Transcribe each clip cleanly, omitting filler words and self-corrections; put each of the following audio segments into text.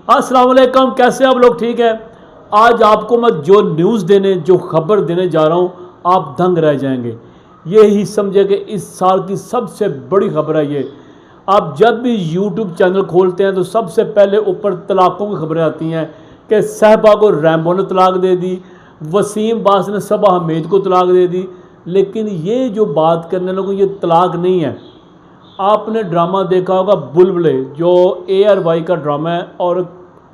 अस्सलाम वालेकुम, कैसे आप लोग? ठीक है। आज आपको मैं जो न्यूज़ देने, जो खबर देने जा रहा हूँ, आप दंग रह जाएंगे। ये ही समझे कि इस साल की सबसे बड़ी खबर है ये। आप जब भी यूट्यूब चैनल खोलते हैं तो सबसे पहले ऊपर तलाक़ों की खबरें आती हैं कि साहिबा को रैम्बो ने तलाक दे दी, वसीम बास ने सबा हमीद को तलाक दे दी। लेकिन ये जो बात करने लोगों, ये तलाक नहीं है। आपने ड्रामा देखा होगा बुलबुले, जो ARY का ड्रामा है और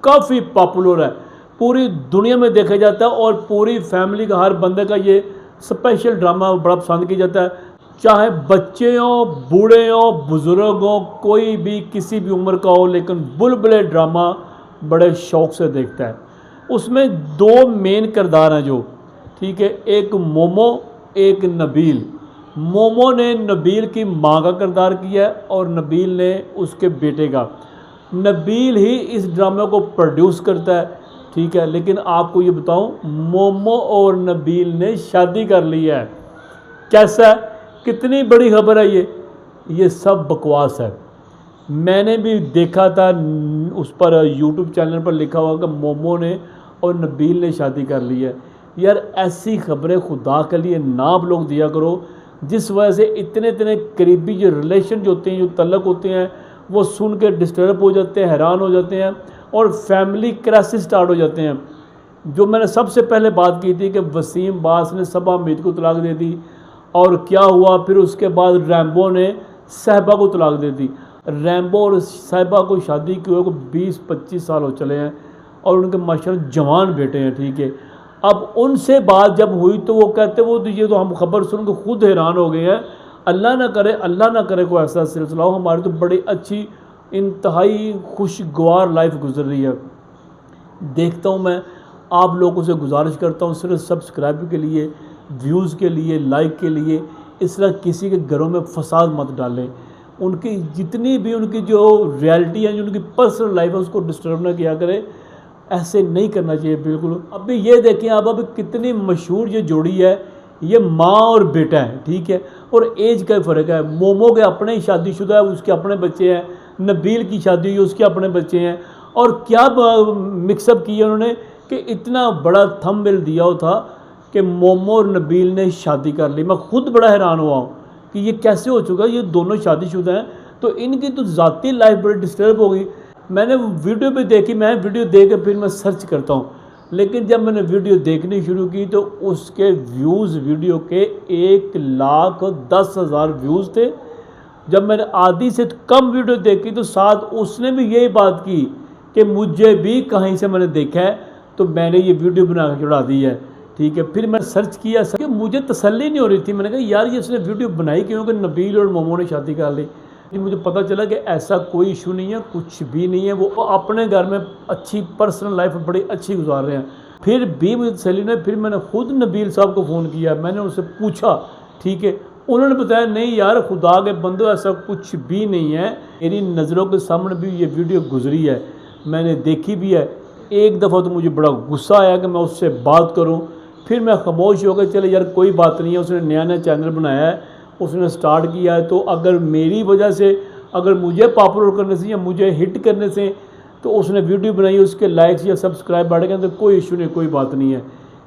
काफ़ी पॉपुलर है, पूरी दुनिया में देखा जाता है और पूरी फैमिली का, हर बंदे का ये स्पेशल ड्रामा बड़ा पसंद किया जाता है। चाहे बच्चे हों, बूढ़े हों, बुज़ुर्ग हों, कोई भी किसी भी उम्र का हो, लेकिन बुलबुले ड्रामा बड़े शौक़ से देखता है। उसमें दो मेन किरदार हैं जो, ठीक है, एक मोमो, एक नबील। मोमो ने नबील की माँ का किरदार किया है और नबील ने उसके बेटे का। नबील ही इस ड्रामे को प्रोड्यूस करता है, ठीक है। लेकिन आपको ये बताऊं, मोमो और नबील ने शादी कर ली है। कैसा है? कितनी बड़ी खबर है ये सब बकवास है। मैंने भी देखा था उस पर यूट्यूब चैनल पर लिखा हुआ कि मोमो ने और नबील ने शादी कर ली है। यार ऐसी खबरें खुदा के लिए ना आप लोग दिया करो, जिस वजह से इतने इतने करीबी जो रिलेशन जो होते हैं, जो तल्लक होते हैं, वो सुन के डिस्टर्ब हो जाते हैं, हैरान हो जाते हैं और फैमिली क्राइसिस स्टार्ट हो जाते हैं। जो मैंने सबसे पहले बात की थी कि वसीम बास ने सबा हमीद को तलाक दे दी और क्या हुआ, फिर उसके बाद रैम्बो ने साहिबा को तलाक दे दी। रैम्बो और साहिबा को शादी की हुए को 20-25 साल हो चले हैं और उनके माशाल्लाह जवान बेटे हैं, ठीक है। अब उनसे बात जब हुई तो वो कहते, वो तो ये तो हम खबर सुन के खुद हैरान हो गए हैं। अल्लाह ना करे कोई ऐसा सिलसिला हो। हमारी तो बड़ी अच्छी, इंतहाई खुशगवार लाइफ गुजर रही है। देखता हूँ मैं, आप लोगों से गुजारिश करता हूँ, सिर्फ सब्सक्राइब के लिए, व्यूज़ के लिए, लाइक के लिए इस तरह किसी के घरों में फसाद मत डालें। उनकी जितनी भी उनकी जो रियलिटी है, जो उनकी पर्सनल लाइफ है, उसको डिस्टर्ब ना किया करें। ऐसे नहीं करना चाहिए बिल्कुल। अभी ये देखें आप, अभी कितनी मशहूर ये जोड़ी है, ये माँ और बेटा है, ठीक है। और एज का फ़र्क है। मोमो के अपने ही शादीशुदा है, उसके अपने बच्चे हैं। नबील की शादी हुई, उसके अपने बच्चे हैं। और क्या मिक्सअप किया उन्होंने कि इतना बड़ा थंबनेल दिया हो था कि मोमो और नबील ने शादी कर ली। मैं खुद बड़ा हैरान हुआ हूँ कि ये कैसे हो चुका है। ये दोनों शादीशुदा हैं तो इनकी तो ज़ाती लाइफ बड़ी डिस्टर्ब हो गई। मैंने वीडियो भी देखी, मैं वीडियो देख के फिर मैं सर्च करता हूँ, लेकिन जब मैंने वीडियो देखनी शुरू की तो उसके व्यूज़ वीडियो के 1,10,000 व्यूज़ थे। जब मैंने आधी से कम वीडियो देखी तो साथ उसने भी यही बात की कि मुझे भी कहीं से मैंने देखा है तो मैंने ये वीडियो बना के चढ़ा दी है, ठीक है। फिर मैं सर्च किया कि मुझे तसल्ली नहीं हो रही थी। मैंने कहा यार ये इसने वीडियो बनाई क्यों कि नबील और मोमो ने शादी कर ली। मुझे पता चला कि ऐसा कोई इशू नहीं है, कुछ भी नहीं है। वो अपने घर में अच्छी पर्सनल लाइफ बड़ी अच्छी गुजार रहे हैं। फिर भी मुझे तसल्ली नहीं, फिर मैंने खुद नबील साहब को फ़ोन किया, मैंने उनसे पूछा, ठीक है। उन्होंने बताया नहीं यार खुदा के बंदो ऐसा कुछ भी नहीं है। मेरी नज़रों के सामने भी ये वीडियो गुजरी है, मैंने देखी भी है। एक दफ़ा तो मुझे बड़ा गुस्सा आया कि मैं उससे बात करूँ, फिर मैं खामोश हो गया। चले यार कोई बात नहीं है, उसने नया नया चैनल बनाया है, उसने स्टार्ट किया है, तो अगर मेरी वजह से, अगर मुझे पॉपुलर करने से या मुझे हिट करने से तो उसने वीडियो बनाई, उसके लाइक्स या सब्सक्राइब बढ़ गए तो कोई इशू नहीं, कोई बात नहीं है।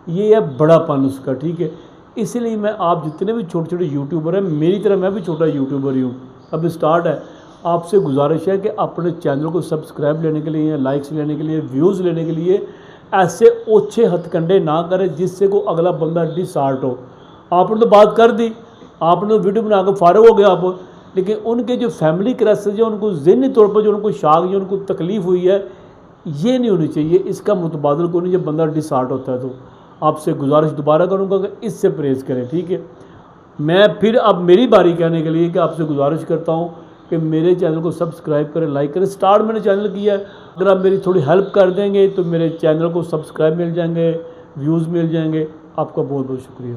ये है बड़ापन उसका, ठीक है। इसलिए मैं, आप जितने भी छोटे छोटे यूट्यूबर हैं, मेरी तरह मैं भी छोटा यूट्यूबर ही हूँ, अब स्टार्ट है। आपसे गुजारिश है कि अपने चैनल को सब्सक्राइब लेने के लिए, लाइक्स लेने के लिए, व्यूज़ लेने के लिए ऐसे ओछे हथकंडे ना करें जिससे को अगला बंदा डिसहार्ट हो। आपने तो बात कर दी, आपने वीडियो बना कर फारग हो गया आप, लेकिन उनके जो फैमिली क्राइसिस है, उनको ज़हनी तौर पर जो उनको शाक या उनको तकलीफ़ हुई है, ये नहीं होनी चाहिए। इसका मुतबादल को नहीं, जब बंदा डिसहार्ट होता है। तो आपसे गुजारिश दोबारा करूँगा कि इससे परहेज़ करें, ठीक है। मैं फिर अब मेरी बारी कहने के लिए कि आपसे गुजारिश करता हूँ कि मेरे चैनल को सब्सक्राइब करें, लाइक करें। स्टार्ट मैंने चैनल किया है, अगर आप मेरी थोड़ी हेल्प कर देंगे तो मेरे चैनल को सब्सक्राइब मिल जाएंगे, व्यूज़ मिल जाएंगे। आपका बहुत बहुत शुक्रिया।